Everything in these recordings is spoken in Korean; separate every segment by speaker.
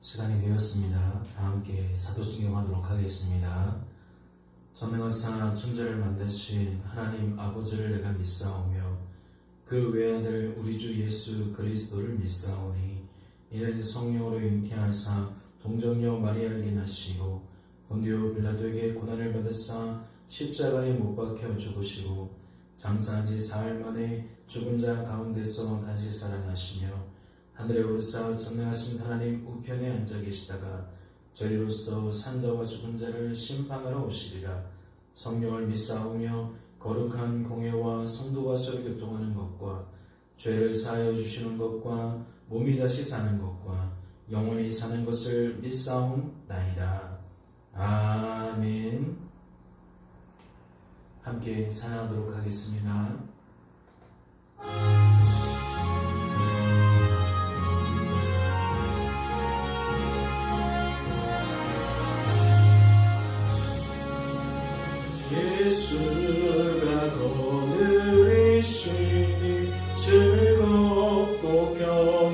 Speaker 1: 시간이 되었습니다. 다 함께 사도신경 하도록 하겠습니다. 전능하사 천지를 만드신 하나님 아버지를 내가 믿사오며 그 외아들 우리 주 예수 그리스도를 믿사오니 이는 성령으로 잉태하사 동정녀 마리아에게 나시고 본디오 빌라도에게 고난을 받으사 십자가에 못 박혀 죽으시고 장사한 지 사흘 만에 죽은 자 가운데서 다시 살아나시며 하늘에 오르사 전능하신 하나님 우편에 앉아 계시다가 저희로서 산자와 죽은 자를 심판하러 오시리라. 성령을 믿사오며 거룩한 공예와 성도가 서로 교통하는 것과 죄를 사하여 주시는 것과 몸이 다시 사는 것과 영원히 사는 것을 믿사옵나이다. 아멘. 함께 찬양하도록 하겠습니다. 예수가 거느리시니 즐겁고 평안하구나.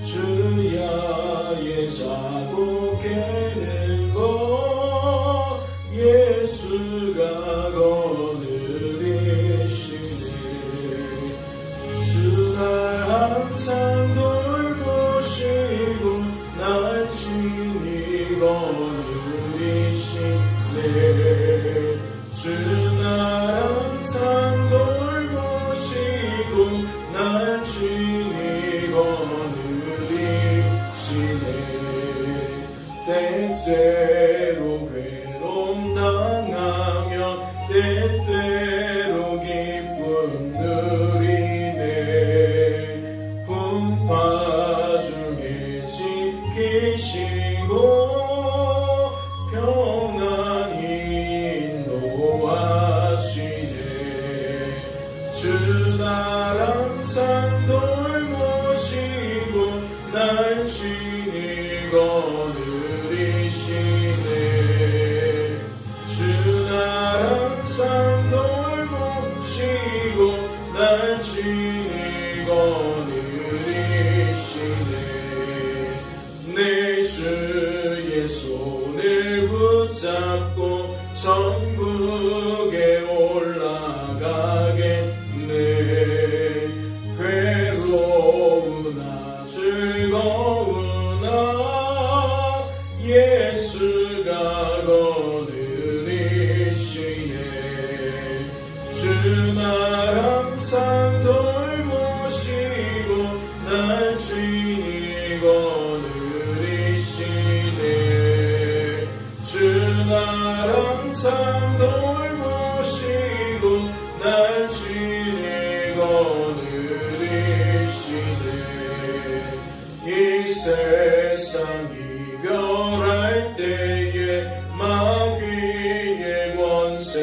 Speaker 1: 주야의 자고 깨는 것 예수가 거느리시니 주 날 항상 돌보시고 날 친히 주 날 항상 돌보시고 날 친히 거느리시네. 때때로 괴로움 당하면 때때로 기쁨 누리네. 풍파 중에 지키시고 주 날 항상 돌보시고 날 친히 거느리시네. 주 날 항상 돌보시고 날 친히 거느리시네. 내 주의 손을 붙잡고 천국에 올라가게 괴로우나 즐거우나 예수가 거느리시네. 주 날 항상 돌보시고 날 친히 거느리시네. 주 날 항상 돌보시고 날 친히 거느리시네. 이 세상 이별할 때에 마귀의 권세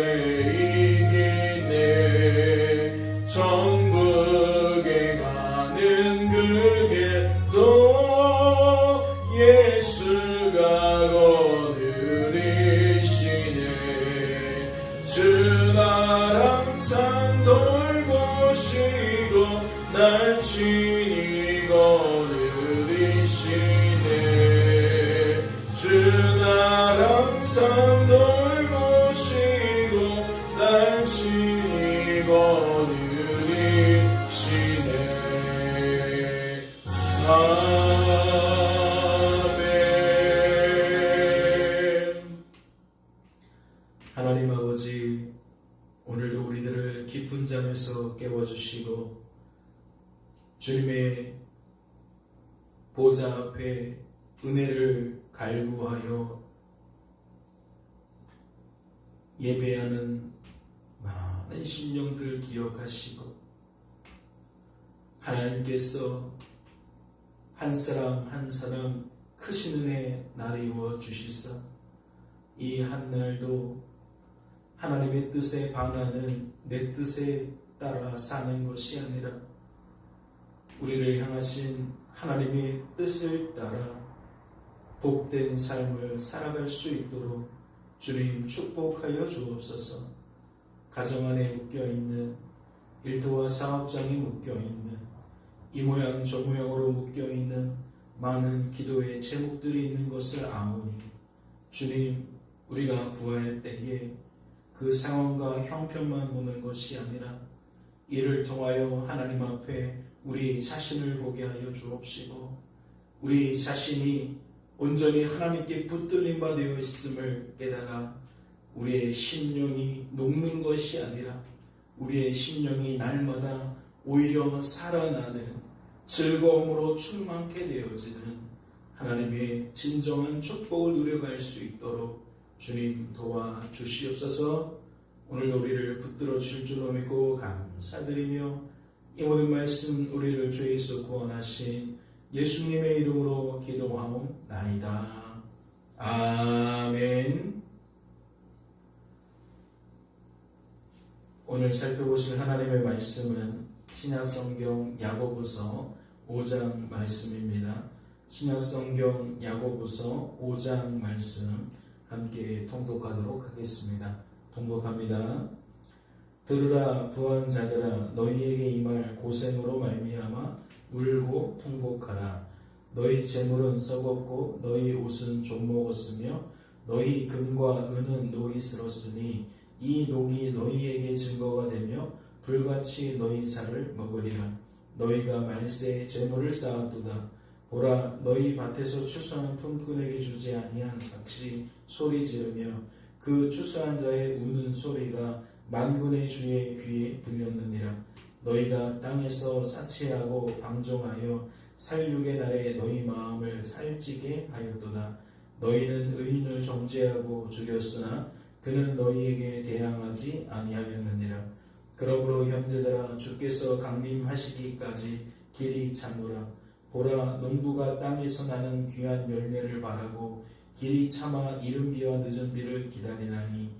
Speaker 1: 이기네. 천국에 가는 그 길도 예수가 거느리시네. 주 날 항상 돌보시고 날 친히 거느리시네. 주 날 항상 돌보시고 날 친히 거느리시네. 아멘. 하나님 아버지, 오늘도 우리들을 깊은 잠에서 깨워주시고 주님의 보좌 앞에 은혜를 갈구하여 예배하는 많은 심령들 기억하시고 하나님께서 한 사람 한 사람 크신 은혜 나누어 주시사 이 한날도 하나님의 뜻에 반하는 내 뜻에 따라 사는 것이 아니라 우리를 향하신 하나님의 뜻을 따라 복된 삶을 살아갈 수 있도록 주님 축복하여 주옵소서. 가정 안에 묶여있는 일터와 사업장에 묶여있는 이 모양 저 모양으로 묶여있는 많은 기도의 제목들이 있는 것을 아오니 주님, 우리가 구할 때에 그 상황과 형편만 보는 것이 아니라 이를 통하여 하나님 앞에 우리 자신을 보게 하여 주옵시고 우리 자신이 온전히 하나님께 붙들림 바 되어 있음을 깨달아 우리의 심령이 녹는 것이 아니라 우리의 심령이 날마다 오히려 살아나는 즐거움으로 충만케 되어지는 하나님의 진정한 축복을 누려갈 수 있도록 주님 도와주시옵소서. 오늘 우리를 붙들어 주실 줄로 믿고 감사드리며 이 모든 말씀 우리를 죄에서 구원하신 예수님의 이름으로 기도하옵나이다. 아멘. 오늘 살펴보실 하나님의 말씀은 신약성경 야고보서 5장 말씀입니다. 신약성경 야고보서 5장 말씀 함께 통독하도록 하겠습니다. 통독합니다. 들으라 부한 자들아, 너희에게 임할 고생으로 말미암아 울고 통곡하라. 너희 재물은 썩었고 너희 옷은 좀먹었으며 너희 금과 은은 녹이 슬었으니 이 녹이 너희에게 증거가 되며 불같이 너희 살을 먹으리라. 너희가 말세에 재물을 쌓았도다. 보라, 너희 밭에서 추수하는 품꾼에게 주지 아니한 삭시 소리 지르며 그 추수한 자의 우는 소리가 만군의 주의 귀에 들렸느니라. 너희가 땅에서 사치하고 방종하여 살육의 날에 너희 마음을 살찌게 하였도다. 너희는 의인을 정죄하고 죽였으나 그는 너희에게 대항하지 아니하였느니라. 그러므로 형제들아, 주께서 강림하시기까지 길이 참으라. 보라, 농부가 땅에서 나는 귀한 열매를 바라고 길이 참아 이른 비와 늦은 비를 기다리나니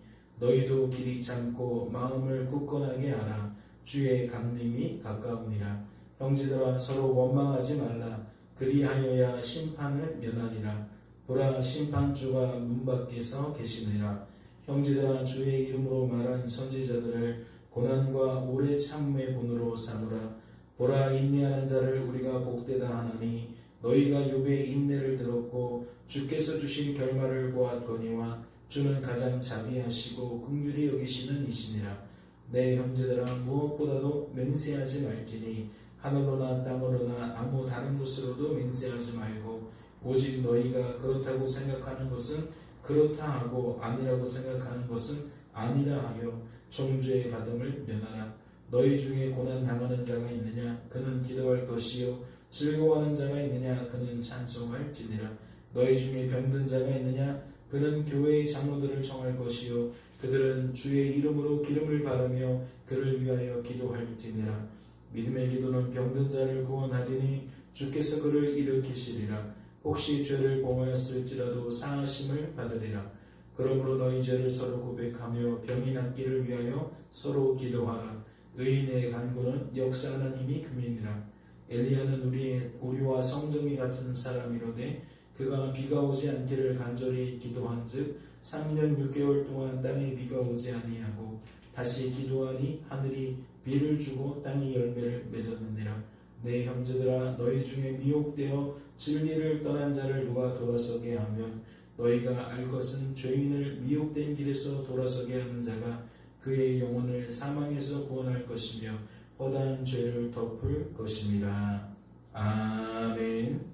Speaker 1: 너희도 길이 참고 마음을 굳건하게 하라. 주의 강림이 가까우니라. 형제들아, 서로 원망하지 말라. 그리하여야 심판을 면하리라. 보라, 심판주가 문 밖에서 계시느니라. 형제들아, 주의 이름으로 말한 선지자들을 고난과 오래 참음의 본으로 삼으라. 보라, 인내하는 자를 우리가 복되다 하나니 너희가 욥의 인내를 들었고 주께서 주신 결말을 보았거니와 주는 가장 자비하시고 긍휼히 여기시는 이시니라. 내 형제들아, 무엇보다도 맹세하지 말지니 하늘로나 땅으로나 아무 다른 곳으로도 맹세하지 말고 오직 너희가 그렇다고 생각하는 것은 그렇다 하고 아니라고 생각하는 것은 아니라 하여 정죄의 받음을 면하라. 너희 중에 고난 당하는 자가 있느냐? 그는 기도할 것이요. 즐거워하는 자가 있느냐? 그는 찬송할지니라. 너희 중에 병든 자가 있느냐? 그는 교회의 장로들을 청할 것이요. 그들은 주의 이름으로 기름을 바르며 그를 위하여 기도할지니라. 믿음의 기도는 병든 자를 구원하리니 주께서 그를 일으키시리라. 혹시 죄를 범하였을지라도 사하심을 받으리라. 그러므로 너희 죄를 서로 고백하며 병이 낫기를 위하여 서로 기도하라. 의인의 간구는 역사하는 힘이 금이니라. 엘리야는 우리와 성정이 같은 사람이로되 그가 비가 오지 않기를 간절히 기도한즉 3년 6개월 동안 땅에 비가 오지 아니하고 다시 기도하니 하늘이 비를 주고 땅이 열매를 맺었느니라. 내 형제들아, 너희 중에 미혹되어 진리를 떠난 자를 누가 돌아서게 하면 너희가 알 것은 죄인을 미혹된 길에서 돌아서게 하는 자가 그의 영혼을 사망에서 구원할 것이며 허다한 죄를 덮을 것임이라. 아멘.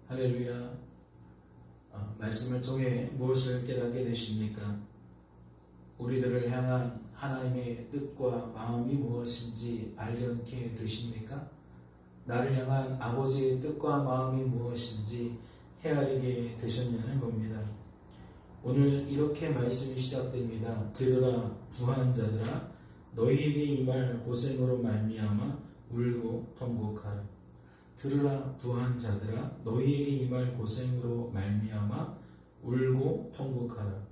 Speaker 1: 할렐루야. 말씀을 통해 무엇을 깨닫게 되십니까? 우리들을 향한 하나님의 뜻과 마음이 무엇인지 발견케 되십니까? 나를 향한 아버지의 뜻과 마음이 무엇인지 헤아리게 되셨냐는 겁니다. 오늘 이렇게 말씀이 시작됩니다. 들으라 부한 자들아, 너희에게 임할 고생으로 말미암아 울고 통곡하라. 들으라 부한 자들아, 너희에게 임할 고생으로 말미암아 울고 통곡하라.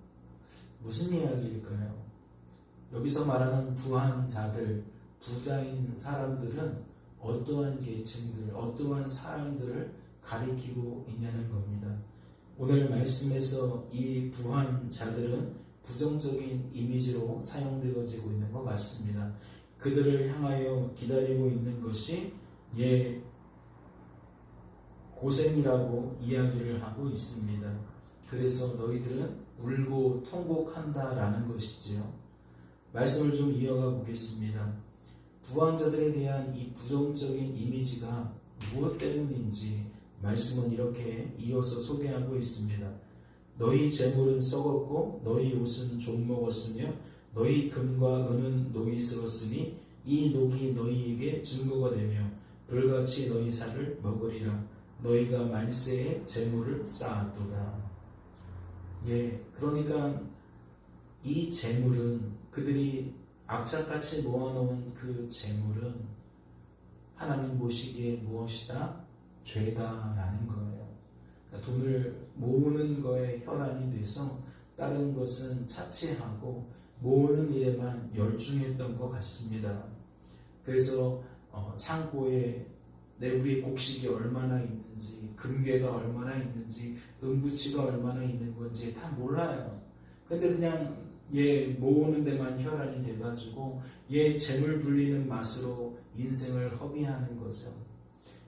Speaker 1: 무슨 이야기일까요? 여기서 말하는 부한 자들, 부자인 사람들은 어떠한 계층들, 어떠한 사람들을 가리키고 있냐는 겁니다. 오늘 말씀에서 이 부한 자들은 부정적인 이미지로 사용되어지고 있는 것 같습니다. 그들을 향하여 기다리고 있는 것이 고생이라고 이야기를 하고 있습니다. 그래서 너희들은 울고 통곡한다라는 것이지요. 말씀을 좀 이어가 보겠습니다. 부황자들에 대한 이 부정적인 이미지가 무엇 때문인지 말씀은 이렇게 이어서 소개하고 있습니다. 너희 재물은 썩었고 너희 옷은 좀 먹었으며 너희 금과 은은 녹이 슬었으니 이 녹이 너희에게 증거가 되며 불같이 너희 살을 먹으리라. 너희가 말세에 재물을 쌓았도다. 그러니까 이 재물은, 그들이 악착같이 모아놓은 그 재물은 하나님 보시기에 무엇이다? 죄다라는 거예요. 그러니까 돈을 모으는 거에 혈안이 돼서 다른 것은 차치하고 모으는 일에만 열중했던 것 같습니다. 그래서 창고에 우리의 곡식이 얼마나 있는지, 금괴가 얼마나 있는지, 은부치가 얼마나 있는 건지 다 몰라요. 근데 그냥 모으는 데만 혈안이 돼가지고 재물 불리는 맛으로 인생을 허비하는 거죠.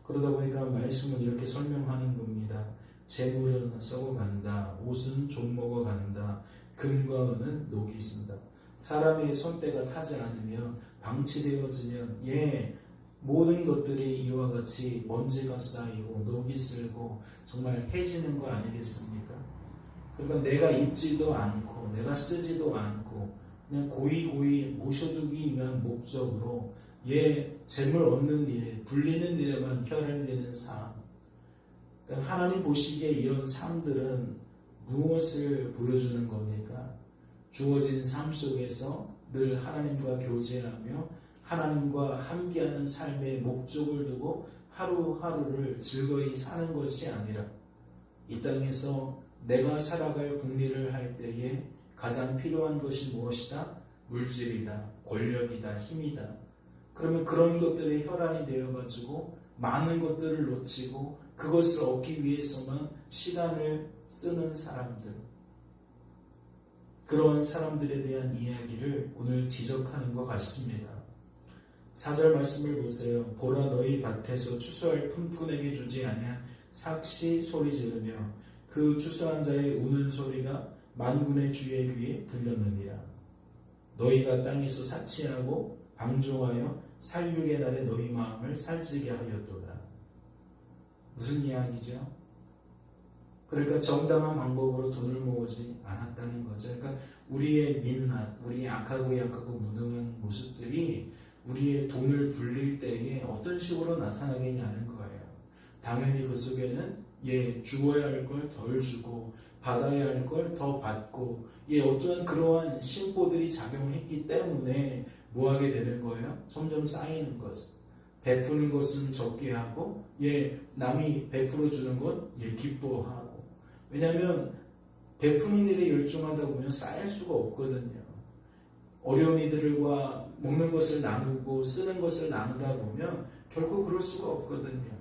Speaker 1: 그러다 보니까 말씀은 이렇게 설명하는 겁니다. 재물은 썩어간다, 옷은 좀 먹어간다, 금과 은은 녹이 있습니다. 사람의 손때가 타지 않으면, 방치되어지면 모든 것들이 이와 같이 먼지가 쌓이고 녹이 슬고 정말 해지는 거 아니겠습니까? 그러니까 내가 입지도 않고 내가 쓰지도 않고 그냥 고이 모셔두기 위한 목적으로 재물 얻는 일에, 불리는 일에만 혈안이 되는 삶. 그러니까 하나님 보시기에 이런 삶들은 무엇을 보여주는 겁니까? 주어진 삶 속에서 늘 하나님과 교제하며 하나님과 함께하는 삶의 목적을 두고 하루하루를 즐거이 사는 것이 아니라 이 땅에서 내가 살아갈 국리를 할 때에 가장 필요한 것이 무엇이다? 물질이다, 권력이다, 힘이다. 그러면 그런 것들에 혈안이 되어가지고 많은 것들을 놓치고 그것을 얻기 위해서만 시간을 쓰는 사람들, 그런 사람들에 대한 이야기를 오늘 지적하는 것 같습니다. 4절 말씀을 보세요. 보라, 너희 밭에서 추수할 품꾼에게 주지 아니한 삭시 소리 지르며 그 추수한 자의 우는 소리가 만군의 주의 귀에 들렸느니라. 너희가 땅에서 사치하고 방종하여 살육의 날에 너희 마음을 살찌게 하였도다. 무슨 이야기죠? 그러니까 정당한 방법으로 돈을 모으지 않았다는 거죠. 그러니까 우리의 민낯, 우리의 악하고 무능한 모습들이 우리의 돈을 불릴 때에 어떤 식으로 나타나겠냐는 거예요. 당연히 그 속에는 주어야 할 걸 덜 주고 받아야 할 걸 더 받고 어떤 그러한 심보들이 작용했기 때문에 뭐하게 되는 거예요? 점점 쌓이는 거죠. 베푸는 것은 적게 하고 남이 베풀어 주는 건 기뻐하고. 왜냐하면 베푸는 일에 열중하다 보면 쌓일 수가 없거든요. 어려운 이들과 먹는 것을 나누고 쓰는 것을 나누다 보면 결코 그럴 수가 없거든요.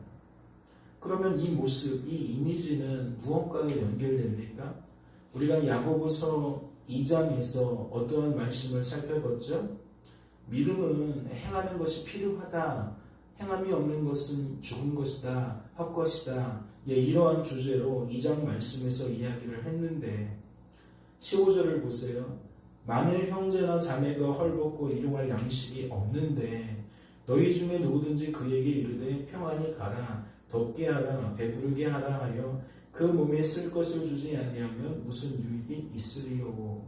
Speaker 1: 그러면 이 모습, 이 이미지는 무엇과도 연결됩니까? 우리가 야고보서 2장에서 어떠한 말씀을 살펴봤죠? 믿음은 행하는 것이 필요하다, 행함이 없는 것은 죽은 것이다, 헛것이다, 이러한 주제로 2장 말씀에서 이야기를 했는데 15절을 보세요. 만일 형제나 자매가 헐벗고 일용할 양식이 없는데 너희 중에 누구든지 그에게 이르되 평안히 가라, 덥게 하라, 배부르게 하라 하여 그 몸에 쓸 것을 주지 아니하면 무슨 유익이 있으리요.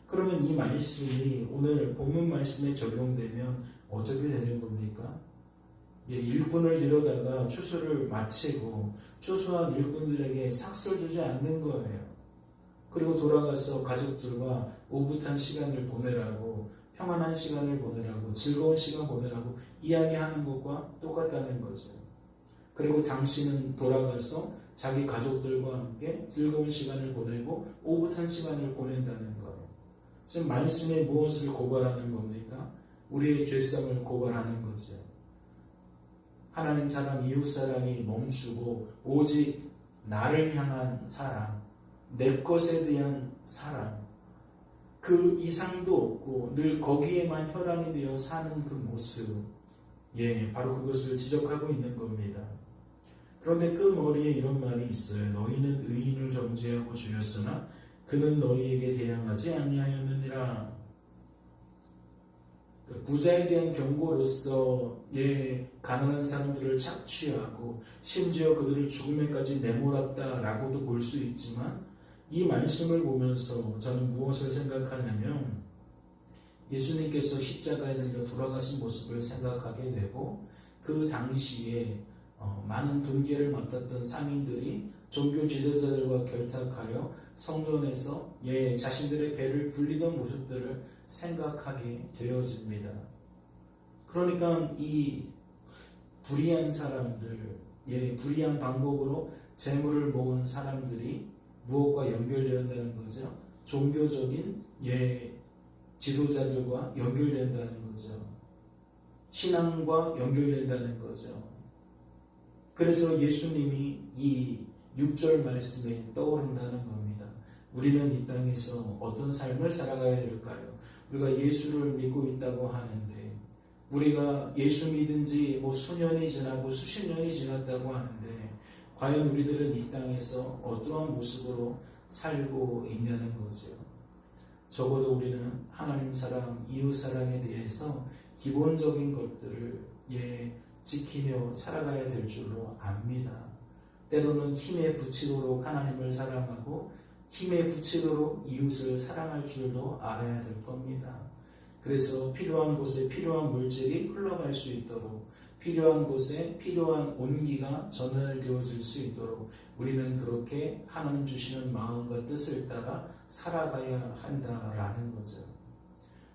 Speaker 1: 그러면 이 말씀이 오늘 본문 말씀에 적용되면 어떻게 되는 겁니까? 일꾼을 들여다가 추수를 마치고 추수한 일꾼들에게 삭슬 주지 않는 거예요. 그리고 돌아가서 가족들과 오붓한 시간을 보내라고, 평안한 시간을 보내라고, 즐거운 시간 보내라고 이야기하는 것과 똑같다는 거죠. 그리고 당신은 돌아가서 자기 가족들과 함께 즐거운 시간을 보내고 오붓한 시간을 보낸다는 거예요. 지금 말씀에 무엇을 고발하는 겁니까? 우리의 죄성을 고발하는 거죠. 하나님 사랑, 이웃 사랑이 멈추고 오직 나를 향한 사랑, 내 것에 대한 사랑, 그 이상도 없고 늘 거기에만 혈안이 되어 사는 그 모습, 바로 그것을 지적하고 있는 겁니다. 그런데 끝머리에 이런 말이 있어요. 너희는 의인을 정죄하고 죽였으나 그는 너희에게 대항하지 아니하였느니라. 부자에 대한 경고로서 가난한 사람들을 착취하고 심지어 그들을 죽음에까지 내몰았다라고도 볼 수 있지만, 이 말씀을 보면서 저는 무엇을 생각하냐면 예수님께서 십자가에 달려 돌아가신 모습을 생각하게 되고, 그 당시에 많은 돈계를 맡았던 상인들이 종교 지도자들과 결탁하여 성전에서 자신들의 배를 불리던 모습들을 생각하게 되어집니다. 그러니까 이 불의한 사람들, 불의한 방법으로 재물을 모은 사람들이 무엇과 연결되었다는 거죠? 종교적인 지도자들과 연결된다는 거죠. 신앙과 연결된다는 거죠. 그래서 예수님이 이 6절 말씀에 떠오른다는 겁니다. 우리는 이 땅에서 어떤 삶을 살아가야 될까요? 우리가 예수를 믿고 있다고 하는데, 우리가 예수 믿은 지 수년이 지나고 수십 년이 지났다고 하는데, 과연 우리들은 이 땅에서 어떠한 모습으로 살고 있냐는 거죠. 적어도 우리는 하나님 사랑, 이웃 사랑에 대해서 기본적인 것들을 지키며 살아가야 될 줄로 압니다. 때로는 힘에 부치도록 하나님을 사랑하고 힘에 부치도록 이웃을 사랑할 줄도 알아야 될 겁니다. 그래서 필요한 곳에 필요한 물질이 흘러갈 수 있도록, 필요한 곳에 필요한 온기가 전달되어질 수 있도록 우리는 그렇게 하나님 주시는 마음과 뜻을 따라 살아가야 한다라는 거죠.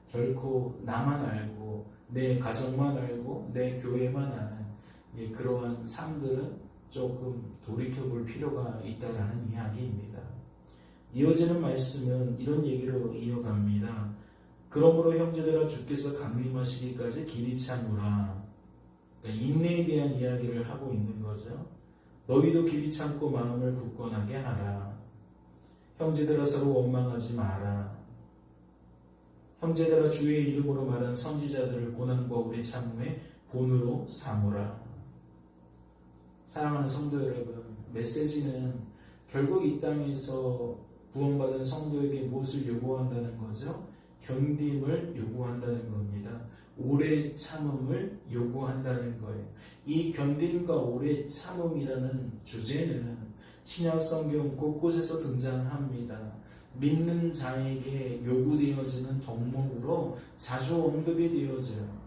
Speaker 1: 결코 나만 알고 내 가정만 알고 내 교회만 아는 그러한 삶들은 조금 돌이켜볼 필요가 있다라는 이야기입니다. 이어지는 말씀은 이런 얘기로 이어갑니다. 그러므로 형제들아 주께서 강림하시기까지 길이 참으라. 그러니까 인내에 대한 이야기를 하고 있는 거죠. 너희도 길이 참고 마음을 굳건하게 하라. 형제들아 서로 원망하지 마라. 형제들아 주의 이름으로 말한 선지자들을 고난과 오래 참음에 본으로 삼으라. 사랑하는 성도 여러분, 메시지는 결국 이 땅에서 구원받은 성도에게 무엇을 요구한다는 거죠? 견딤을 요구한다는 겁니다. 오래 참음을 요구한다는 거예요. 이 견딤과 오래 참음이라는 주제는 신약 성경 곳곳에서 등장합니다. 믿는 자에게 요구되어지는 덕목으로 자주 언급이 되어져요.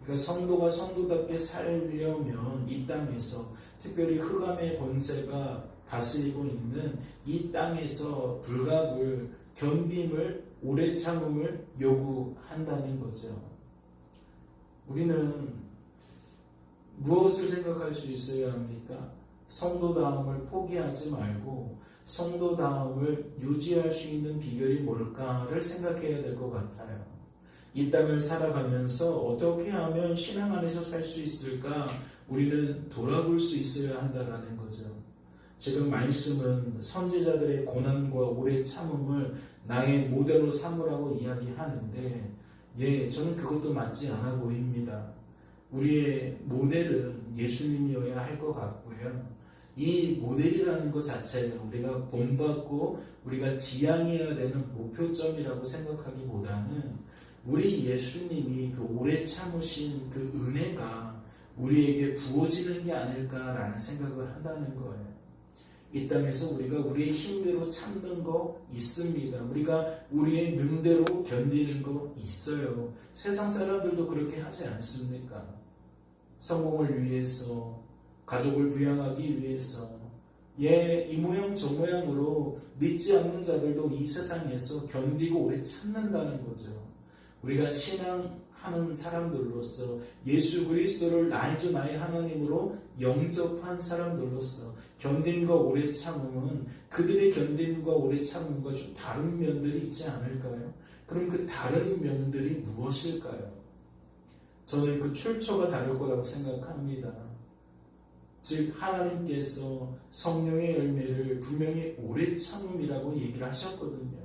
Speaker 1: 그러니까 성도가 성도답게 살려면 이 땅에서, 특별히 흑암의 권세가 다스리고 있는 이 땅에서 불가불 견딤을, 오래 참음을 요구한다는 거죠. 우리는 무엇을 생각할 수 있어야 합니까? 성도다움을 포기하지 말고 성도다움을 유지할 수 있는 비결이 뭘까를 생각해야 될 것 같아요. 이 땅을 살아가면서 어떻게 하면 신앙 안에서 살 수 있을까? 우리는 돌아볼 수 있어야 한다는 거죠. 지금 말씀은 선지자들의 고난과 오래 참음을 나의 모델로 삼으라고 이야기하는데, 저는 그것도 맞지 않아 보입니다. 우리의 모델은 예수님이어야 할 것 같고요. 이 모델이라는 것 자체는 우리가 본받고 우리가 지향해야 되는 목표점이라고 생각하기보다는 우리 예수님이 그 오래 참으신 그 은혜가 우리에게 부어지는 게 아닐까라는 생각을 한다는 거예요. 이 땅에서 우리가 우리의 힘대로 참는 거 있습니다. 우리가 우리의 능대로 견디는 거 있어요. 세상 사람들도 그렇게 하지 않습니까? 성공을 위해서, 가족을 부양하기 위해서, 이 모양 저 모양으로 믿지 않는 자들도 이 세상에서 견디고 오래 참는다는 거죠. 우리가 신앙하는 사람들로서 예수 그리스도를 나의 주 나의 하나님으로 영접한 사람들로서 견딤과 오래 참음은 그들의 견딤과 오래 참음과 좀 다른 면들이 있지 않을까요? 그럼 그 다른 면들이 무엇일까요? 저는 그 출처가 다를 거라고 생각합니다. 즉 하나님께서 성령의 열매를 분명히 오래 참음이라고 얘기를 하셨거든요.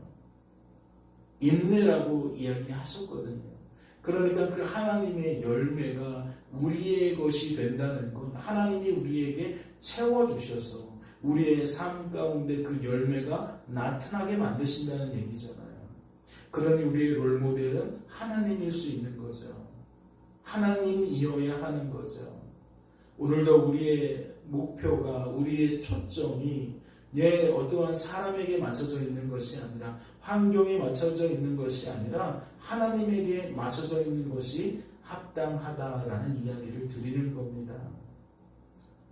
Speaker 1: 인내라고 이야기하셨거든요. 그러니까 그 하나님의 열매가 우리의 것이 된다는 건 하나님이 우리에게 채워주셔서 우리의 삶 가운데 그 열매가 나타나게 만드신다는 얘기잖아요. 그러니 우리의 롤모델은 하나님일 수 있는 거죠. 하나님이어야 하는 거죠. 오늘도 우리의 목표가, 우리의 초점이 어떠한 사람에게 맞춰져 있는 것이 아니라, 환경에 맞춰져 있는 것이 아니라 하나님에게 맞춰져 있는 것이 합당하다라는 이야기를 드리는 겁니다.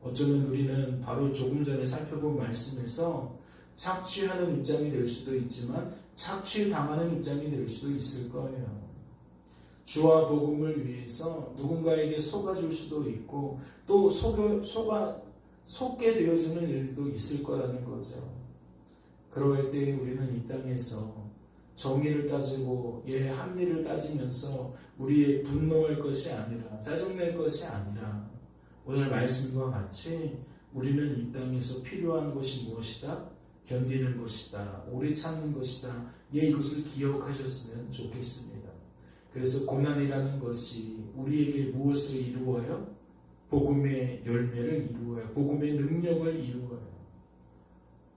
Speaker 1: 어쩌면 우리는 바로 조금 전에 살펴본 말씀에서 착취하는 입장이 될 수도 있지만 착취당하는 입장이 될 수도 있을 거예요. 주와 복음을 위해서 누군가에게 속아줄 수도 있고 또 속게 되어지는 일도 있을 거라는 거죠. 그럴 때 우리는 이 땅에서 정의를 따지고 합리를 따지면서 우리의 분노할 것이 아니라, 짜증낼 것이 아니라 오늘 말씀과 같이 우리는 이 땅에서 필요한 것이 무엇이다? 견디는 것이다. 오래 참는 것이다. 이것을 기억하셨으면 좋겠습니다. 그래서 고난이라는 것이 우리에게 무엇을 이루어요? 복음의 열매를 이루어요. 복음의 능력을 이루어요.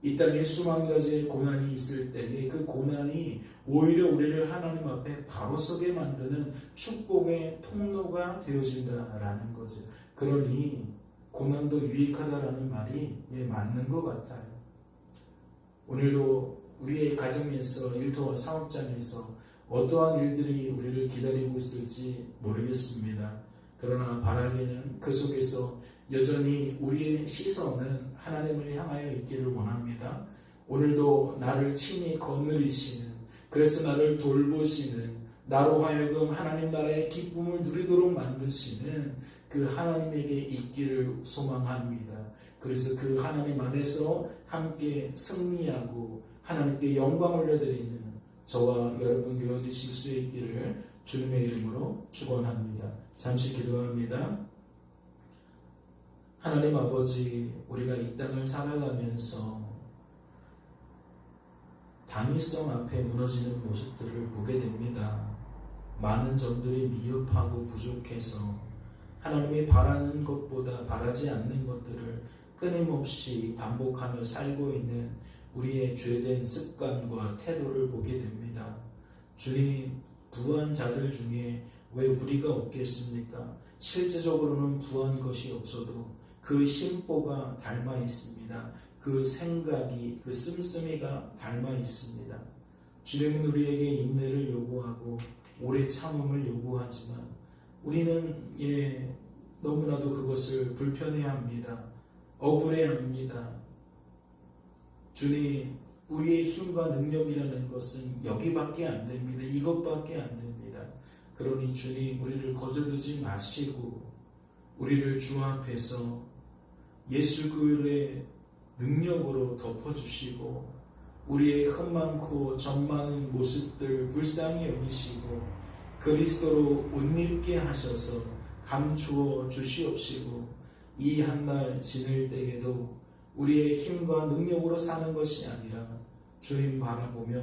Speaker 1: 이 땅에 수만 가지의 고난이 있을 때에 그 고난이 오히려 우리를 하나님 앞에 바로 서게 만드는 축복의 통로가 되어진다라는 거죠. 그러니 고난도 유익하다라는 말이 맞는 것 같아요. 오늘도 우리의 가정에서, 일터와 사업장에서 어떠한 일들이 우리를 기다리고 있을지 모르겠습니다. 그러나 바라기는 그 속에서 여전히 우리의 시선은 하나님을 향하여 있기를 원합니다. 오늘도 나를 친히 거느리시는, 그래서 나를 돌보시는, 나로 하여금 하나님 나라의 기쁨을 누리도록 만드시는 그 하나님에게 있기를 소망합니다. 그래서 그 하나님 안에서 함께 승리하고 하나님께 영광 올려드리는 저와 여러분 되어지실 수 있기를 주님의 이름으로 축원합니다. 잠시 기도합니다. 하나님 아버지, 우리가 이 땅을 살아가면서 당위성 앞에 무너지는 모습들을 보게 됩니다. 많은 점들이 미흡하고 부족해서 하나님이 바라는 것보다 바라지 않는 것들을 끊임없이 반복하며 살고 있는 우리의 죄된 습관과 태도를 보게 됩니다. 주님, 부한 자들 중에 왜 우리가 없겠습니까? 실제적으로는 부한 것이 없어도 그 심보가 닮아 있습니다. 그 생각이, 그 씀씀이가 닮아 있습니다. 주님은 우리에게 인내를 요구하고 오래 참음을 요구하지만 우리는 너무나도 그것을 불편해합니다. 억울해합니다. 주님, 우리의 힘과 능력이라는 것은 여기밖에 안 됩니다. 이것밖에 안 됩니다. 그러니 주님, 우리를 거저두지 마시고 우리를 주 앞에서 예수 그리스도의 능력으로 덮어주시고 우리의 흠 많고 점 많은 모습들 불쌍히 여기시고 그리스도로 옷 입게 하셔서 감추어 주시옵시고 이 한날 지낼 때에도 우리의 힘과 능력으로 사는 것이 아니라 주님 바라보며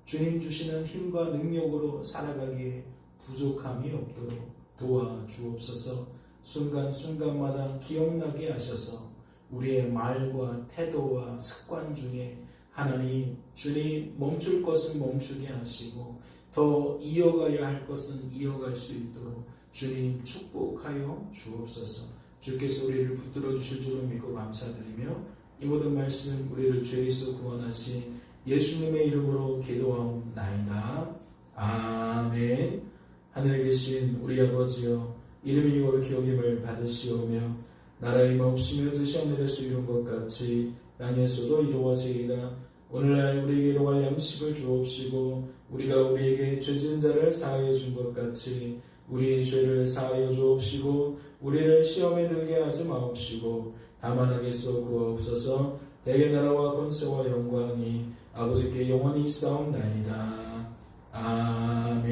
Speaker 1: 주님 주시는 힘과 능력으로 살아가기에 부족함이 없도록 도와주옵소서. 순간순간마다 기억나게 하셔서 우리의 말과 태도와 습관 중에 하나님, 주님 멈출 것은 멈추게 하시고 더 이어가야 할 것은 이어갈 수 있도록 주님 축복하여 주옵소서. 주께서 우리를 붙들어 주실 줄로 믿고 감사드리며 이 모든 말씀 우리를 죄에서 구원하신 예수님의 이름으로 기도하옵나이다. 아멘. 하늘에 계신 우리 아버지여, 이름이 거룩히 여김을 받으시오며 나라의 마옵시며 뜻이 하늘에서 이룬 것 같이 땅에서도 이루어지이다. 오늘날 우리에게 일용할 양식을 주옵시고 우리가 우리에게 죄진 자를 사하여 준 것 같이 우리의 죄를 사하여 주옵시고 우리를 시험에 들게 하지 마옵시고 다만 악에서 구하옵소서. 대개 나라와 권세와 영광이 아버지께 영원히 있사옵나이다. 아멘.